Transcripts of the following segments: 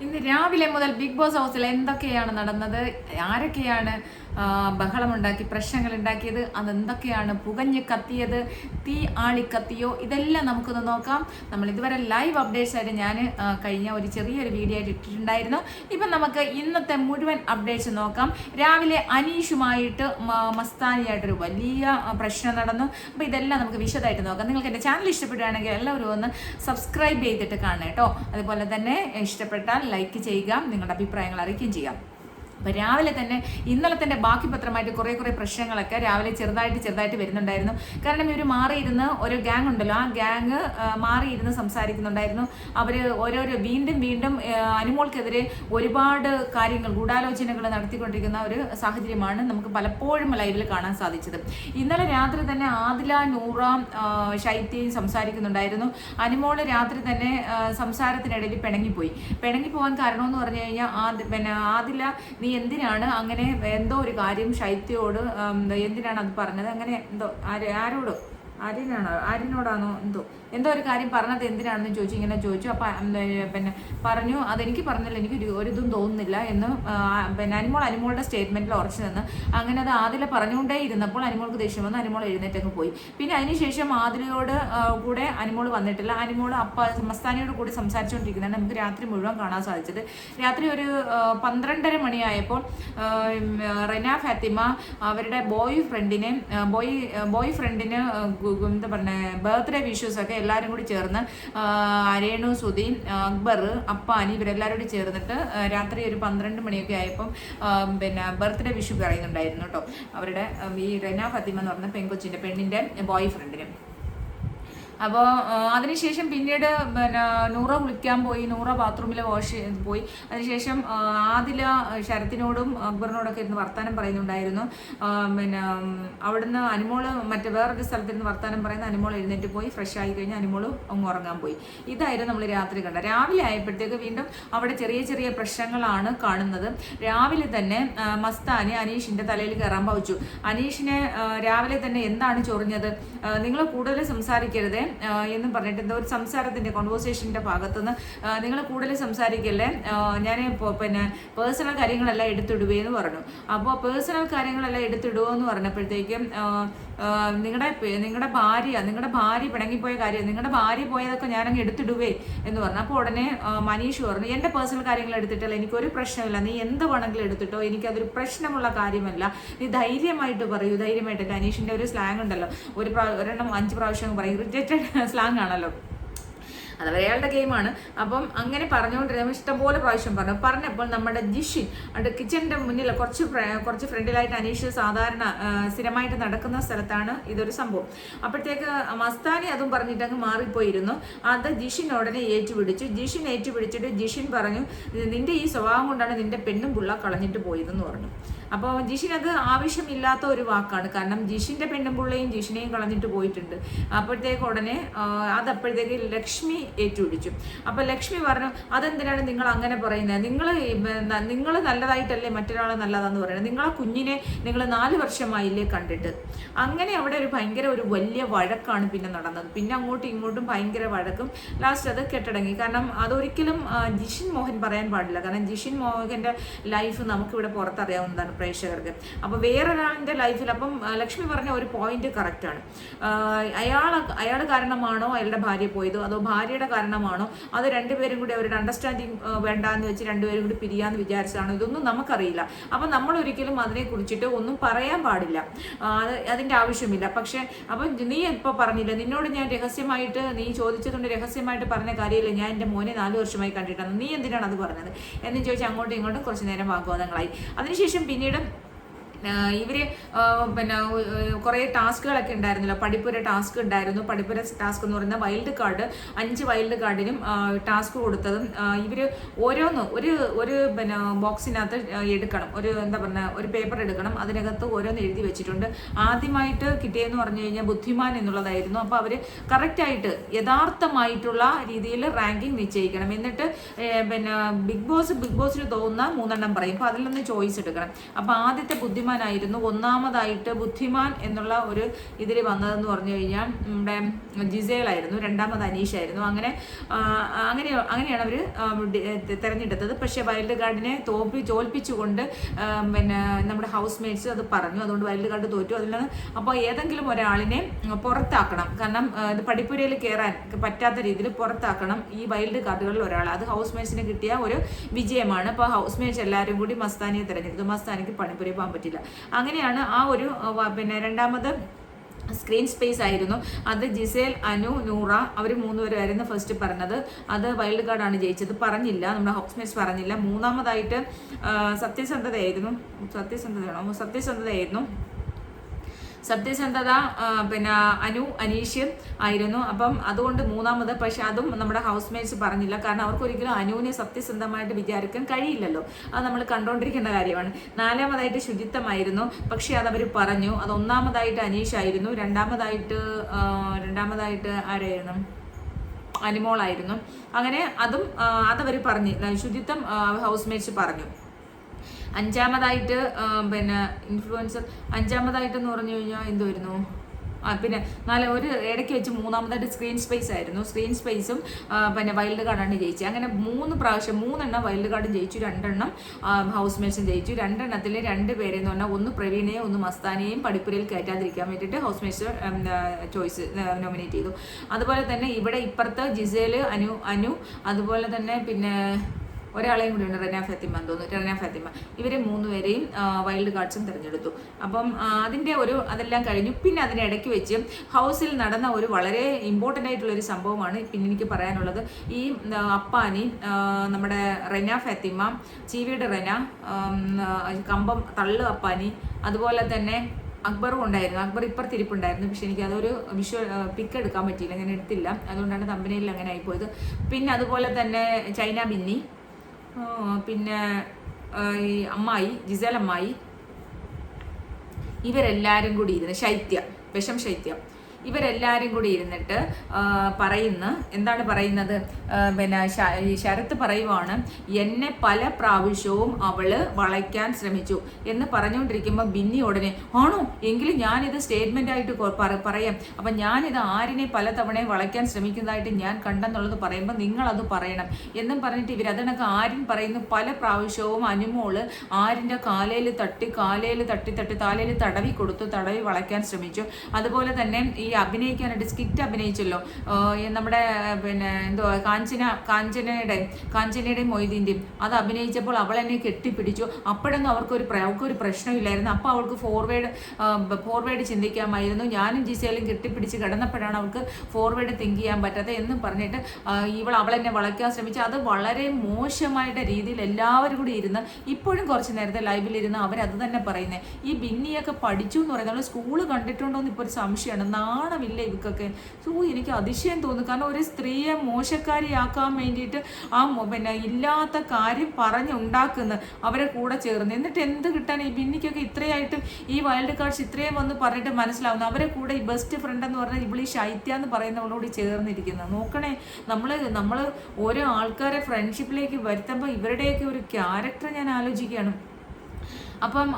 ഇന്ന് രാവിലെ മുതൽ ബിഗ് ബോസ് ഹൗസിൽ എന്തൊക്കെയാണ് നടന്നത്, ആരൊക്കെയാണ് ബഹളമുണ്ടാക്കി പ്രശ്നങ്ങൾ ഉണ്ടാക്കിയത്, അതെന്തൊക്കെയാണ് പുകഞ്ഞ് കത്തിയത്, തീ ആളിക്കത്തിയോ, ഇതെല്ലാം നമുക്കൊന്ന് നോക്കാം. നമ്മൾ ഇതുവരെ ലൈവ് അപ്ഡേറ്റ്സ് ആയിട്ട് ഞാൻ കഴിഞ്ഞ ഒരു ചെറിയൊരു വീഡിയോ ആയിട്ട് ഇട്ടിട്ടുണ്ടായിരുന്നു. ഇപ്പം നമുക്ക് ഇന്നത്തെ മുഴുവൻ അപ്ഡേറ്റ്സ് നോക്കാം. രാവിലെ അനീഷുമായിട്ട് മസ്താനിയായിട്ടൊരു വലിയ പ്രശ്നം നടന്നു. അപ്പോൾ ഇതെല്ലാം നമുക്ക് വിശദമായിട്ട് നോക്കാം. നിങ്ങൾക്ക് എൻ്റെ ചാനൽ ഇഷ്ടപ്പെടുകയാണെങ്കിൽ എല്ലാവരും ഒന്ന് സബ്സ്ക്രൈബ് ചെയ്തിട്ട് കാണണം കേട്ടോ. അതുപോലെ തന്നെ ഇഷ്ടപ്പെട്ടാൽ ലൈക്ക് ചെയ്യുക, നിങ്ങളുടെ അഭിപ്രായങ്ങൾ അറിയിക്കുകയും ചെയ്യാം. അപ്പോൾ രാവിലെ തന്നെ ഇന്നലെ തന്നെ ബാക്കി പത്രമായിട്ട് കുറേ പ്രശ്നങ്ങളൊക്കെ രാവിലെ ചെറുതായിട്ട് വരുന്നുണ്ടായിരുന്നു. കാരണം ഇവർ മാറിയിരുന്ന് ഒരു ഗ്യാങ് ഉണ്ടല്ലോ, ആ ഗ്യാങ് മാറിയിരുന്ന് സംസാരിക്കുന്നുണ്ടായിരുന്നു. അവർ വീണ്ടും അനുമോൾക്കെതിരെ ഒരുപാട് കാര്യങ്ങൾ ഗൂഢാലോചനകൾ നടത്തിക്കൊണ്ടിരിക്കുന്ന ഒരു സാഹചര്യമാണ് നമുക്ക് പലപ്പോഴും ലൈവിൽ കാണാൻ സാധിച്ചത്. ഇന്നലെ രാത്രി തന്നെ ആദില, നൂറ, ശൈത്യയും സംസാരിക്കുന്നുണ്ടായിരുന്നു. അനുമോള് രാത്രി തന്നെ സംസാരത്തിനിടയിൽ പിണങ്ങിപ്പോവാൻ കാരണമെന്ന് പറഞ്ഞു കഴിഞ്ഞാൽ ആദില നീ എന്തിനാണ് അങ്ങനെ എന്തോ ഒരു കാര്യം ശൈത്യയോട് എന്തിനാണ് അത് പറഞ്ഞത്, അങ്ങനെ എന്തോ ആര്യനോടാണോ എന്തോ ഒരു കാര്യം പറഞ്ഞത് എന്തിനാണെന്ന് ചോദിച്ചു. അപ്പം പറഞ്ഞു അതെനിക്ക് പറഞ്ഞില്ല, എനിക്ക് ഒരു ഇതും തോന്നുന്നില്ല എന്ന് അനുമോളുടെ സ്റ്റേറ്റ്മെന്റിൽ ഉറച്ചു നിന്ന് അങ്ങനെ അത് ആദില പറഞ്ഞുകൊണ്ടേ ഇരുന്നപ്പോൾ അനുമോൾക്ക് ദേഷ്യം വന്ന് അനുമോൾ എഴുന്നേറ്റങ്ങ് പോയി. പിന്നെ അതിനുശേഷം ആദിലയോട് കൂടെ അനുമോൾ വന്നിട്ടില്ല. അനുമോൾ മസ്താനിയോട് കൂടി സംസാരിച്ചുകൊണ്ടിരിക്കുന്നതാണ് നമുക്ക് രാത്രി മുഴുവൻ കാണാൻ സാധിച്ചത്. രാത്രി ഒരു 12:30 മണിയായപ്പോൾ റെന ഫാത്തിമ അവരുടെ ബോയ് ഫ്രണ്ടിന് എന്താ പറഞ്ഞ ബർത്ത്ഡേ വിഷസ് ഒക്കെ എല്ലാവരും കൂടി ചേർന്ന് രേണു, സുധി, അക്ബർ, അപ്പാനി ഇവരെല്ലാവരും കൂടി ചേർന്നിട്ട് രാത്രി ഒരു 12 മണിയൊക്കെ ആയപ്പം ബർത്ത്ഡേ വിഷു പറയുന്നുണ്ടായിരുന്നു കേട്ടോ. അവരുടെ ഈ റെന ഫാത്തിമ എന്ന് പറഞ്ഞ പെണ്ണിൻ്റെ ബോയ് ഫ്രണ്ടിന്. അപ്പോൾ അതിനുശേഷം പിന്നീട് നൂറ കുളിക്കാൻ പോയി, നൂറ ബാത്റൂമിൽ വാഷ് പോയി. അതിനുശേഷം ആദില ശരത്തിനോടും അക്ബറിനോടൊക്കെ ഇരുന്ന് വർത്താനം പറയുന്നുണ്ടായിരുന്നു. അവിടുന്ന് അനുമോള് വേറൊരു സ്ഥലത്തിരുന്ന് വർത്താനം പറയുന്ന അനുമോൾ എഴുന്നേറ്റ് പോയി ഫ്രഷ് ആയി കഴിഞ്ഞ് അനുമോള് അങ്ങ് ഉറങ്ങാൻ പോയി. ഇതായിരുന്നു നമ്മൾ രാത്രി കണ്ടത്. രാവിലെ ആയപ്പോഴത്തേക്ക് വീണ്ടും അവിടെ ചെറിയ പ്രശ്നങ്ങളാണ് കാണുന്നത്. രാവിലെ തന്നെ മസ്താനി അനീഷിന്റെ തലയിൽ കയറാൻ പറ്റിച്ചു. അനീഷിനെ രാവിലെ തന്നെ എന്താണ് ചൊറിഞ്ഞത്, നിങ്ങൾ കൂടുതൽ സംസാരിക്കരുതേ എന്നും പറഞ്ഞിട്ട് എന്തോ ഒരു സംസാരത്തിന്റെ കോൺവെർസേഷന്റെ ഭാഗത്തുനിന്ന് നിങ്ങൾ കൂടുതൽ സംസാരിക്കല്ലേ, ഞാൻ പേഴ്സണൽ കാര്യങ്ങളെല്ലാം എടുത്തിടുകയെന്ന് പറഞ്ഞു. അപ്പോൾ പേഴ്സണൽ കാര്യങ്ങളെല്ലാം എടുത്തിടുവോ എന്ന് പറഞ്ഞപ്പോഴത്തേക്കും നിങ്ങളുടെ ഭാര്യ പിണങ്ങിപ്പോയ കാര്യം, നിങ്ങളുടെ ഭാര്യ പോയതൊക്കെ ഞാനങ്ങ് എടുത്തിടുവേ എന്ന് പറഞ്ഞു. അപ്പോൾ ഉടനെ മനീഷ് പറഞ്ഞു എൻ്റെ പേഴ്സണൽ കാര്യങ്ങൾ എടുത്തിട്ടല്ല, എനിക്കൊരു പ്രശ്നമില്ല, നീ എന്ത് വേണമെങ്കിലും എടുത്തിട്ടോ, എനിക്കതൊരു പ്രശ്നമുള്ള കാര്യമല്ല, നീ ധൈര്യമായിട്ട് പറയൂ, ധൈര്യമായിട്ടല്ല. അനീഷിൻ്റെ ഒരു സ്ലാങ് ഉണ്ടല്ലോ, ഒരെണ്ണം 5 പ്രാവശ്യം പറയും, ഇറിറ്റേറ്റഡ് സ്ലാങ് ആണല്ലോ, അത് അയാളുടെ ഗെയിമാണ്. അപ്പം അങ്ങനെ പറഞ്ഞുകൊണ്ടിരുന്ന ഇഷ്ടംപോലെ പ്രാവശ്യം പറഞ്ഞപ്പോൾ നമ്മുടെ ജിഷിൻ കിച്ചൻ്റെ മുന്നിൽ കുറച്ച് ഫ്രണ്ടിലായിട്ട് അനീഷ് സാധാരണ സ്ഥിരമായിട്ട് നടക്കുന്ന സ്ഥലത്താണ് ഇതൊരു സംഭവം. അപ്പോഴത്തേക്ക് മസ്താനി അതും പറഞ്ഞിട്ട് അങ്ങ് മാറിപ്പോയിരുന്നു. അത് ജിഷിൻ ഉടനെ ഏറ്റുപിടിച്ചിട്ട് ജിഷിൻ പറഞ്ഞു നിന്റെ ഈ സ്വഭാവം കൊണ്ടാണ് നിന്റെ പെണ്ണും പുള്ള കളഞ്ഞിട്ട് പോയതെന്ന് പറഞ്ഞു. അപ്പോൾ ജിഷിൻ അത് ആവശ്യമില്ലാത്ത ഒരു വാക്കാണ്, കാരണം ജിഷിൻ്റെ പെണ്ണും പുള്ളയും ജിഷിനെയും കളഞ്ഞിട്ട് പോയിട്ടുണ്ട്. അപ്പോഴത്തേക്ക് ഉടനെ അതപ്പോഴത്തേക്ക് ലക്ഷ്മി ഏറ്റുപിടിച്ചു. അപ്പോൾ ലക്ഷ്മി പറഞ്ഞു അതെന്തിനാണ് നിങ്ങൾ അങ്ങനെ പറയുന്നത്, നിങ്ങൾ നല്ലതായിട്ടല്ലേ മറ്റൊരാൾ നല്ലതാന്ന് പറയുന്നത്, നിങ്ങളെ കുഞ്ഞിനെ നിങ്ങൾ 4 വർഷമായില്ലേ കണ്ടിട്ട്. അങ്ങനെ അവിടെ ഒരു വലിയ വഴക്കാണ് പിന്നെ നടന്നത്. പിന്നെ അങ്ങോട്ടും ഇങ്ങോട്ടും ഭയങ്കര വഴക്കും. ലാസ്റ്റ് അത് കെട്ടടങ്ങി. കാരണം അതൊരിക്കലും ജിഷിൻ മോഹൻ പറയാൻ പാടില്ല, കാരണം ജിഷിൻ മോഹൻ്റെ ലൈഫ് നമുക്കിവിടെ പുറത്തറിയാവുന്നതാണ് പ്രേക്ഷകർക്ക്. അപ്പോൾ വേറൊരാളിൻ്റെ ലൈഫിൽ അപ്പം ലക്ഷ്മി പറഞ്ഞ ഒരു പോയിന്റ് കറക്റ്റാണ്. അയാൾ കാരണമാണോ അയാളുടെ ഭാര്യ പോയതോ അതോ ഭാര്യയുടെ കാരണമാണോ, അത് രണ്ടുപേരും കൂടി അവരുടെ അണ്ടർസ്റ്റാൻഡിങ് വേണ്ടാന്ന് വെച്ച് രണ്ടുപേരും കൂടി പിരിയാന്ന് വിചാരിച്ചതാണോ, ഇതൊന്നും നമുക്കറിയില്ല. അപ്പം നമ്മൾ ഒരിക്കലും അതിനെ കുറിച്ചിട്ട് ഒന്നും പറയാൻ പാടില്ല, അതിൻ്റെ ആവശ്യമില്ല. പക്ഷെ അപ്പം നീ ഇപ്പോൾ പറഞ്ഞില്ല, നിന്നോട് ഞാൻ രഹസ്യമായിട്ട് നീ ചോദിച്ചതുകൊണ്ട് രഹസ്യമായിട്ട് പറഞ്ഞ കാര്യമില്ല, ഞാൻ എൻ്റെ മോനെ 4 വർഷമായി കണ്ടിട്ടാണ്, നീ എന്തിനാണ് അത് പറഞ്ഞത് എന്ന് ചോദിച്ചാൽ അങ്ങോട്ടും ഇങ്ങോട്ടും കുറച്ച് നേരം വാഗ്വാദങ്ങളായി. അതിനുശേഷം പിന്നീട് ഇവര് കുറേ ടാസ്കുകളൊക്കെ ഉണ്ടായിരുന്നല്ലോ, പഠിപ്പുര ടാസ്ക് ഉണ്ടായിരുന്നു. പഠിപ്പുര ടാസ്ക് എന്ന് പറയുന്ന 5 വൈൽഡ് കാർഡിനും ടാസ്ക് കൊടുത്തതും ഇവർ ഓരോന്ന് ഒരു ബോക്സിനകത്ത് എടുക്കണം, ഒരു പേപ്പർ എടുക്കണം, അതിനകത്ത് ഓരോന്ന് എഴുതി വെച്ചിട്ടുണ്ട്. ആദ്യമായിട്ട് കിട്ടിയെന്ന് പറഞ്ഞു കഴിഞ്ഞാൽ ബുദ്ധിമാൻ എന്നുള്ളതായിരുന്നു. അപ്പോൾ അവർ കറക്റ്റായിട്ട് യഥാർത്ഥമായിട്ടുള്ള രീതിയിൽ റാങ്കിങ് നിശ്ചയിക്കണം. എന്നിട്ട് ബിഗ് ബോസിന് തോന്നുന്ന 3 എണ്ണം പറയും, അപ്പോൾ അതിൽ നിന്ന് ചോയ്സ് എടുക്കണം. അപ്പോൾ ആദ്യത്തെ ബുദ്ധിമാൻ ബുദ്ധിമാനായിരുന്നു. ഒന്നാമതായിട്ട് ബുദ്ധിമാൻ എന്നുള്ള ഒരു ഇതിൽ വന്നതെന്ന് പറഞ്ഞു കഴിഞ്ഞാൽ നമ്മുടെ ജിസേലായിരുന്നു, രണ്ടാമത് അനീഷായിരുന്നു. അങ്ങനെയാണ് അവർ തിരഞ്ഞെടുത്തത്. പക്ഷേ വൈൽഡ് കാർഡിനെ തോൽപ്പിച്ചുകൊണ്ട് പിന്നെ നമ്മുടെ ഹൗസ് മേറ്റ്സ് അത് പറഞ്ഞു. അതുകൊണ്ട് വൈൽഡ് കാർഡ് തോറ്റു. അതിൽ നിന്ന് അപ്പോൾ ഏതെങ്കിലും ഒരാളിനെ പുറത്താക്കണം. കാരണം ഇത് പടിപ്പുരയിൽ കയറാൻ പറ്റാത്ത രീതിയിൽ പുറത്താക്കണം ഈ വൈൽഡ് കാർഡുകളിൽ ഒരാൾ. അത് ഹൗസ് മേറ്റ്സിന് കിട്ടിയ ഒരു വിജയമാണ്. അപ്പോൾ ഹൗസ് മേറ്റ്സ് എല്ലാവരും കൂടി മസ്താനിയെ തിരഞ്ഞെടുത്തു. മസ്താനിക്ക് പണിപ്പുരയിൽ പോകാൻ പറ്റില്ല. അങ്ങനെയാണ് ആ ഒരു പിന്നെ രണ്ടാമത് സ്ക്രീൻ സ്പേസ് ആയിരുന്നു. അത് ജിസേൽ, അനു, നൂറ അവർ മൂന്നുപേരായിരുന്നു ഫസ്റ്റ് പറഞ്ഞത്. അത് വൈൽഡ് കാർഡാണ് ജയിച്ചത്. പറഞ്ഞില്ല, നമ്മുടെ ഹൗസ് മേറ്റ്സ് പറഞ്ഞില്ല. മൂന്നാമതായിട്ട് സത്യസന്ധതയായിരുന്നു. സത്യസന്ധത പിന്നെ അനു, അനീഷ് ആയിരുന്നു. അപ്പം അതുകൊണ്ട് മൂന്നാമത്. പക്ഷെ അതും നമ്മുടെ ഹൗസ് മേറ്റ്സ് പറഞ്ഞില്ല. കാരണം അവർക്കൊരിക്കലും അനുവിനെ സത്യസന്ധമായിട്ട് വിചാരിക്കാൻ കഴിയില്ലല്ലോ. അത് നമ്മൾ കണ്ടുകൊണ്ടിരിക്കേണ്ട കാര്യമാണ്. നാലാമതായിട്ട് ശുചിത്വമായിരുന്നു. പക്ഷെ അതവർ പറഞ്ഞു. അത് ഒന്നാമതായിട്ട് അനീഷ് ആയിരുന്നു. രണ്ടാമതായിട്ട് ആരായിരുന്നു? അനിമോളായിരുന്നു. അങ്ങനെ അതവർ പറഞ്ഞു. ശുചിത്വം ഹൗസ് മേറ്റ്സ് പറഞ്ഞു. അഞ്ചാമതായിട്ട് പിന്നെ ഇൻഫ്ലുവൻസർ. അഞ്ചാമതായിട്ടെന്ന് പറഞ്ഞു കഴിഞ്ഞാൽ എന്തുവായിരുന്നു? പിന്നെ ഒരു ഇടയ്ക്ക് വെച്ച് മൂന്നാമതായിട്ട് സ്ക്രീൻ സ്പേസ് ആയിരുന്നു. സ്ക്രീൻ സ്പേസും പിന്നെ വൈൽഡ് കാർഡാണ് ജയിച്ചത്. അങ്ങനെ 3 വൈൽഡ് കാർഡും ജയിച്ചു, 2 ഹൗസ് മേറ്റ്സും ജയിച്ചു. 2 2 പേരെന്ന് പറഞ്ഞാൽ ഒന്ന് പ്രവീണയെയും ഒന്ന് മസ്താനെയും പടിപ്പുരയിൽ കയറ്റാതിരിക്കാൻ വേണ്ടിയിട്ട് ഹൗസ് മേറ്റ്സ് ചോയ്സ് നോമിനേറ്റ് ചെയ്തു. അതുപോലെ തന്നെ ഇവിടെ ഇപ്പുറത്ത് ജിസേല്, അനു അതുപോലെ തന്നെ പിന്നെ ഒരാളെയും കൂടി ഉണ്ട്, റെന ഫാത്തിമ എന്ന് തോന്നുന്നു. റെന ഫാത്തിമ. ഇവരെ 3 പേരെയും വൈൽഡ് കാർഡ്സും തിരഞ്ഞെടുത്തു. അപ്പം അതെല്ലാം കഴിഞ്ഞു. പിന്നെ അതിനിടയ്ക്ക് വെച്ച് ഹൗസിൽ നടന്ന ഒരു വളരെ ഇമ്പോർട്ടൻ്റ് ആയിട്ടുള്ളൊരു സംഭവമാണ് പിന്നെ എനിക്ക് പറയാനുള്ളത്. ഈ അപ്പാനി, നമ്മുടെ റെന ഫാത്തിമ, ചീവിയുടെ റെന, കമ്പം തള്ളു അപ്പാനി, അതുപോലെ തന്നെ അക്ബറും ഉണ്ടായിരുന്നു. അക്ബർ ഇപ്പുറത്തിരിപ്പുണ്ടായിരുന്നു. പക്ഷെ എനിക്ക് അതൊരു പിക്ക് എടുക്കാൻ പറ്റിയില്ല, ഞാൻ എടുത്തില്ല. അതുകൊണ്ടാണ് തമ്പനയിൽ അങ്ങനെ ആയിപ്പോയത്. പിന്നെ അതുപോലെ തന്നെ ചൈന ബിന്നി, പിന്നെ ഈ അമ്മായി ജിസേൽ അമ്മായി, ഇവരെല്ലാവരും കൂടി ഇരുന്ന് വിഷം ശൈത്യം ഇവരെല്ലാവരും കൂടി ഇരുന്നിട്ട് എന്താണ് പറയുന്നത്? പിന്നെ ശരത്ത് പറയുവാണ്, എന്നെ പല പ്രാവശ്യവും അവള് വളയ്ക്കാൻ ശ്രമിച്ചു എന്ന് പറഞ്ഞുകൊണ്ടിരിക്കുമ്പോൾ ബിന്നി ഉടനെ ആണോ എങ്കിലും ഞാനിത് സ്റ്റേറ്റ്മെന്റ് ആയിട്ട് പറയാം. അപ്പം ഞാനിത് ആരിനെ പലതവണയും വളയ്ക്കാൻ ശ്രമിക്കുന്നതായിട്ട് ഞാൻ കണ്ടെന്നുള്ളത് പറയുമ്പോൾ നിങ്ങളത് പറയണം എന്നും പറഞ്ഞിട്ട് അതിനൊക്കെ ആര്യൻ പറയുന്നു. പല പ്രാവശ്യവും അനുമോള് ആരിൻ്റെ കാലയിൽ തട്ടി താലയിൽ തടവി വളയ്ക്കാൻ ശ്രമിച്ചു. അതുപോലെ തന്നെ ഈ അഭിനയിക്കാനായിട്ട് സ്കിറ്റ് അഭിനയിച്ചല്ലോ നമ്മുടെ പിന്നെ കാഞ്ചനയുടെയും മൊയ്തീൻ്റെയും. അത് അഭിനയിച്ചപ്പോൾ അവൾ എന്നെ കെട്ടിപ്പിടിച്ചു. അപ്പോഴൊന്നും അവർക്കൊരു പ്രശ്നമില്ലായിരുന്നു. അപ്പോൾ അവൾക്ക് ഫോർവേഡ് ചിന്തിക്കാമായിരുന്നു. ഞാനും ജിസേലും കെട്ടിപ്പിടിച്ച് കിടന്നപ്പോഴാണ് അവൾക്ക് ഫോർവേഡ് തിങ്ക് ചെയ്യാൻ പറ്റാത്തത് എന്നും പറഞ്ഞിട്ട് അവളെന്നെ വളയ്ക്കാൻ ശ്രമിച്ചു. അത് വളരെ മോശമായിട്ട് രീതിയിൽ എല്ലാവരും കൂടി ഇരുന്ന് ഇപ്പോഴും കുറച്ച് നേരത്തെ ലൈവിലിരുന്ന് അവരത് തന്നെ പറയുന്നത്. ഈ ബിന്നിയൊക്കെ പഠിച്ചു എന്ന് പറയുന്നത് നമ്മൾ സ്കൂള് കണ്ടിട്ടുണ്ടോ എന്ന് ഇപ്പോൾ ഒരു സംശയമാണ്. നാണമില്ല ഇവക്കൊക്കെ. എനിക്ക് അതിശയം തോന്നുന്നു. കാരണം ഒരു സ്ത്രീയെ മോശക്കാരിയാക്കാൻ വേണ്ടിയിട്ട് പിന്നെ ഇല്ലാത്ത കാര്യം പറഞ്ഞുണ്ടാക്കുന്ന അവരെ കൂടെ ചേർന്ന് എന്നിട്ട് എന്ത് കിട്ടാൻ? ഈ ബിന്നിക്കൊക്കെ ഇത്രയായിട്ടും ഈ വൈൽഡ് കാർഡ്സ് ഇത്രയും വന്ന് പറഞ്ഞിട്ട് മനസ്സിലാവുന്നു. അവരെ കൂടെ ഈ ബെസ്റ്റ് ഫ്രണ്ട് എന്ന് പറഞ്ഞാൽ ഇവളീ ശൈത്യ എന്ന് പറയുന്നവളോട് ചേർന്നിരിക്കുന്നത്. നോക്കണേ, നമ്മൾ ഓരോ ആൾക്കാരെ ഫ്രണ്ട്ഷിപ്പിലേക്ക് വരുത്തുമ്പോൾ ഇവരുടെയൊക്കെ ഒരു ക്യാരക്ടർ ഞാൻ ആലോചിക്കുകയാണ്. അപ്പം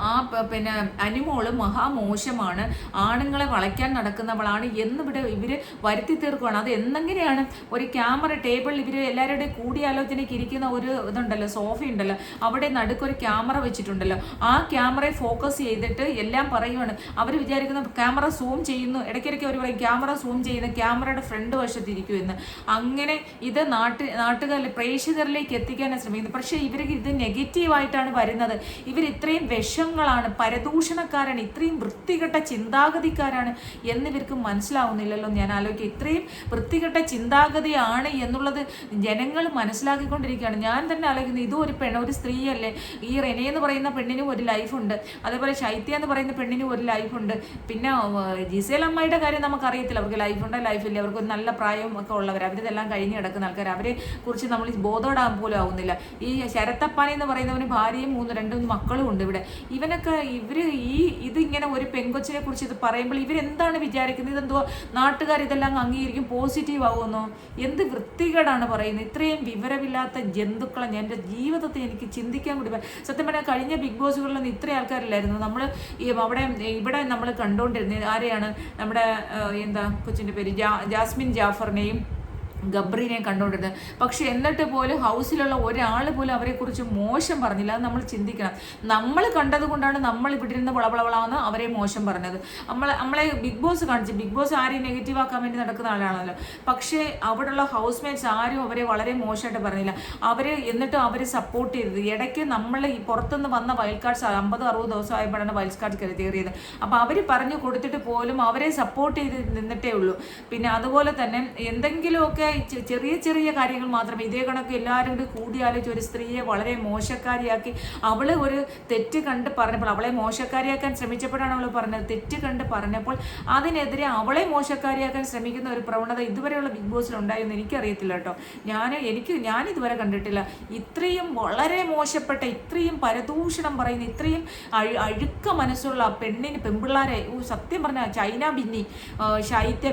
പിന്നെ അനിമോള് മഹാമോശമാണ്, ആണുങ്ങളെ വളയ്ക്കാൻ നടക്കുന്നവളാണ് എന്നിവിടെ ഇവർ വരുത്തി തീർക്കുകയാണ്. അത് എന്നെങ്ങനെയാണ് ഒരു ക്യാമറ ടേബിളിൽ ഇവർ എല്ലാവരുടെയും കൂടിയാലോചനയ്ക്ക് ഇരിക്കുന്ന ഒരു ഇതുണ്ടല്ലോ, സോഫ ഉണ്ടല്ലോ, അവിടെ നടുക്കൊരു ക്യാമറ വെച്ചിട്ടുണ്ടല്ലോ. ആ ക്യാമറയെ ഫോക്കസ് ചെയ്തിട്ട് എല്ലാം പറയുവാണ്. അവർ വിചാരിക്കുന്ന ക്യാമറ സൂം ചെയ്യുന്നു, ഇടയ്ക്കിടയ്ക്ക് അവർ പറയും ക്യാമറ സൂം ചെയ്യുന്ന ക്യാമറയുടെ ഫ്രണ്ട് വശത്തിരിക്കുമെന്ന്. അങ്ങനെ ഇത് നാട്ടുകാരിൽ പ്രേക്ഷകരിലേക്ക് എത്തിക്കാനാണ് ശ്രമിക്കുന്നത്. പക്ഷേ ഇവർക്ക് ഇത് നെഗറ്റീവായിട്ടാണ് വരുന്നത്. ഇവർ ഇത്രയും വിഷങ്ങളാണ്, പരദൂഷണക്കാരാണ്, ഇത്രയും വൃത്തികെട്ട ചിന്താഗതിക്കാരാണ് എന്നിവർക്ക് മനസ്സിലാവുന്നില്ലല്ലോ. ഞാൻ ആലോചിക്കുക, ഇത്രയും വൃത്തികെട്ട ചിന്താഗതിയാണ് എന്നുള്ളത് ജനങ്ങൾ മനസ്സിലാക്കിക്കൊണ്ടിരിക്കുകയാണ്. ഞാൻ തന്നെ ആലോചിക്കുന്നത്, ഇതും ഒരു സ്ത്രീയല്ലേ? ഈ റെനെ എന്ന് പറയുന്ന പെണ്ണിനും ഒരു ലൈഫുണ്ട്, അതേപോലെ ശൈത്യ എന്ന് പറയുന്ന പെണ്ണിനും ഒരു ലൈഫുണ്ട്. പിന്നെ ജിസേൽ അമ്മയുടെ കാര്യം നമുക്കറിയത്തില്ല, അവർക്ക് ലൈഫുണ്ടോ ലൈഫില്ല, അവർക്ക് നല്ല പ്രായവും ഒക്കെ ഉള്ളവർ, അവരിതെല്ലാം കഴിഞ്ഞ് കിടക്കുന്ന ആൾക്കാർ, അവരെ കുറിച്ച് നമ്മൾ ബോധോടാൻ പോലും ആവുന്നില്ല. ഈ ശരത്തപ്പാനി എന്ന് പറയുന്നവന് ഭാര്യയും 2 മക്കളും ഉണ്ട് ഇവിടെ. ഇവനൊക്കെ ഇതിങ്ങനെ ഒരു പെങ്കൊച്ചിനെ കുറിച്ച് ഇത് പറയുമ്പോൾ ഇവരെന്താണ് വിചാരിക്കുന്നത്? ഇതെന്തോ നാട്ടുകാർ ഇതെല്ലാം അംഗീകരിക്കും, പോസിറ്റീവ് ആവുമെന്നോ? എന്ത് വൃത്തികേടാണ് പറയുന്നത്? ഇത്രയും വിവരമില്ലാത്ത ജന്തുക്കളെ എൻ്റെ ജീവിതത്തിൽ എനിക്ക് ചിന്തിക്കാൻ കൂടി സത്യം പറഞ്ഞാൽ കഴിഞ്ഞ ബിഗ് ബോസുകളിലൊന്നും ഇത്രയും ആൾക്കാരില്ലായിരുന്നു. നമ്മൾ ഇവിടെ നമ്മൾ കണ്ടുകൊണ്ടിരുന്നത് ആരെയാണ്? നമ്മുടെ എന്താ കൊച്ചിൻ്റെ പേര് ജാസ്മിൻ ജാഫറിനെയും ഗബ്രീനെ കണ്ടുകൊണ്ടിരുന്നത്. പക്ഷെ എന്നിട്ട് പോലും ഹൗസിലുള്ള ഒരാൾ പോലും അവരെക്കുറിച്ച് മോശം പറഞ്ഞില്ല. അത് നമ്മൾ ചിന്തിക്കണം. നമ്മൾ കണ്ടത് കൊണ്ടാണ് നമ്മൾ ഇവിടെ ഇരുന്ന് വളവളവളാന്ന് അവരെ മോശം പറഞ്ഞത്. നമ്മളെ ബിഗ് ബോസ് കാണിച്ചു. ബിഗ് ബോസ് ആരെയും നെഗറ്റീവ് ആക്കാൻ വേണ്ടി നടക്കുന്ന ആളാണല്ലോ. പക്ഷേ അവിടെയുള്ള ഹൗസ് മേറ്റ്സ് ആരും അവരെ വളരെ മോശമായിട്ട് പറഞ്ഞില്ല. എന്നിട്ടും അവർ സപ്പോർട്ട് ചെയ്തത്. ഇടയ്ക്ക് നമ്മൾ ഈ പുറത്തുനിന്ന് വന്ന വൈൽഡ് കാർഡ്സ് 50-60 ദിവസം ആയപ്പോഴാണ് വൈൽഡ് കാർഡ് കയറിയത്. അപ്പോൾ അവർ പറഞ്ഞു കൊടുത്തിട്ട് പോലും അവരെ സപ്പോർട്ട് ചെയ്ത് നിന്നിട്ടേ ഉള്ളൂ. പിന്നെ അതുപോലെ തന്നെ എന്തെങ്കിലുമൊക്കെ ചെറിയ ചെറിയ കാര്യങ്ങൾ മാത്രമേ ഇതേ കണക്ക് എല്ലാവരും കൂടി ആലോചിച്ച് ഒരു സ്ത്രീയെ വളരെ മോശക്കാരിയാക്കി അവള് ഒരു തെറ്റ് കണ്ട് പറഞ്ഞപ്പോൾ, അവളെ മോശക്കാരിയാക്കാൻ ശ്രമിച്ചപ്പോഴാണ് അവൾ പറഞ്ഞത്. തെറ്റ് കണ്ട് പറഞ്ഞപ്പോൾ അതിനെതിരെ അവളെ മോശക്കാരിയാക്കാൻ ശ്രമിക്കുന്ന ഒരു പ്രവണത ഇതുവരെയുള്ള ബിഗ് ബോസിൽ ഉണ്ടായെന്ന് എനിക്കറിയത്തില്ല കേട്ടോ. ഞാൻ ഇതുവരെ കണ്ടിട്ടില്ല. ഇത്രയും വളരെ മോശപ്പെട്ട, ഇത്രയും പരദൂഷണം പറയുന്ന, ഇത്രയും അഴുക്ക മനസ്സുള്ള പെൺപിള്ളാരെ സത്യം പറഞ്ഞ ചൈന ബിന്നി,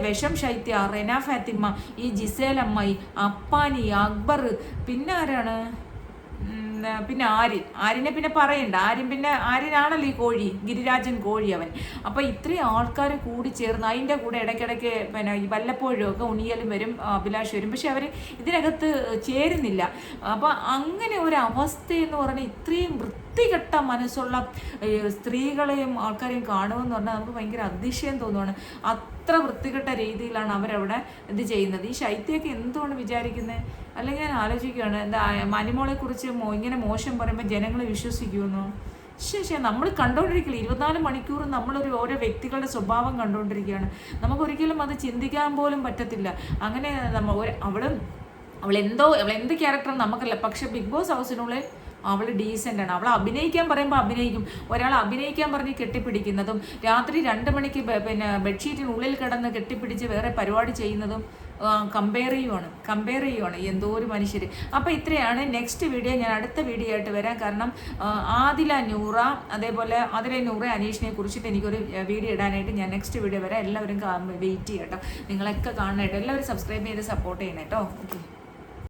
വിഷം ശൈത്യ, റെന ഫാത്തിമ, ഈ ജിസേലമ്മ, അപ്പാനി, അക്ബർ, പിന്നെ ആരാണ്? പിന്നെ ആര്യനെ പിന്നെ പറയണ്ട. ആര്യനാണല്ലോ ഈ കോഴി, ഗിരിരാജൻ കോഴി അവൻ. അപ്പോൾ ഇത്രയും ആൾക്കാർ കൂടി ചേർന്ന് അതിൻ്റെ കൂടെ ഇടയ്ക്കിടയ്ക്ക് പിന്നെ വല്ലപ്പോഴും ഒക്കെ ഉണിയലും വരും, അഭിലാഷ് വരും. പക്ഷെ അവർ ഇതിനകത്ത് ചേരുന്നില്ല. അപ്പോൾ അങ്ങനെ ഒരു അവസ്ഥയെന്ന് പറഞ്ഞാൽ ഇത്രയും വൃത്തികെട്ട മനസ്സുള്ള സ്ത്രീകളെയും ആൾക്കാരെയും കാണുമെന്ന് പറഞ്ഞാൽ നമുക്ക് ഭയങ്കര അതിശയം തോന്നുവാണ്. അത്ര വൃത്തികെട്ട രീതിയിലാണ് അവരവിടെ ഇത് ചെയ്യുന്നത്. ഈ ശൈത്യമൊക്കെ എന്തുകൊണ്ട് വിചാരിക്കുന്നത്? അല്ലെങ്കിൽ ഞാൻ ആലോചിക്കുകയാണ്, എന്താ മനിമോളെ കുറിച്ച് ഇങ്ങനെ മോശം പറയുമ്പോൾ ജനങ്ങൾ വിശ്വസിക്കുമെന്നോ? ശരി, നമ്മൾ കണ്ടുകൊണ്ടിരിക്കില്ല. 24 മണിക്കൂറും നമ്മളൊരു ഓരോ വ്യക്തികളുടെ സ്വഭാവം കണ്ടുകൊണ്ടിരിക്കുകയാണ്. നമുക്കൊരിക്കലും അത് ചിന്തിക്കാൻ പോലും പറ്റത്തില്ല. അങ്ങനെ അവൾ എന്ത് ക്യാരക്ടർ നമുക്കല്ല. പക്ഷെ ബിഗ് ബോസ് ഹൗസിനുള്ളിൽ അവൾ ഡീസൻ്റ് ആണ്. അവൾ അഭിനയിക്കാൻ പറയുമ്പോൾ അഭിനയിക്കും. ഒരാൾ അഭിനയിക്കാൻ പറഞ്ഞ് കെട്ടിപ്പിടിക്കുന്നതും, രാത്രി 2 മണിക്ക് പിന്നെ ബെഡ്ഷീറ്റിനുള്ളിൽ കിടന്ന് കെട്ടിപ്പിടിച്ച് വേറെ പരിപാടി ചെയ്യുന്നതും കമ്പയർ ചെയ്യുവാണ് എന്തോ ഒരു മനുഷ്യർ. അപ്പോൾ ഇത്രയാണ്. നെക്സ്റ്റ് വീഡിയോ ഞാൻ അടുത്ത വീഡിയോ ആയിട്ട് വരാം. കാരണം ആദില നൂറ, അതേപോലെ അനീഷിനെ കുറിച്ചിട്ട് എനിക്കൊരു വീഡിയോ ഇടാനായിട്ട് ഞാൻ നെക്സ്റ്റ് വീഡിയോ വരാം. എല്ലാവരും വെയിറ്റ് ചെയ്യട്ടോ. നിങ്ങളൊക്കെ കാണണമായിട്ട് എല്ലാവരും സബ്സ്ക്രൈബ് ചെയ്ത് സപ്പോർട്ട് ചെയ്യണം കേട്ടോ. ഓക്കെ.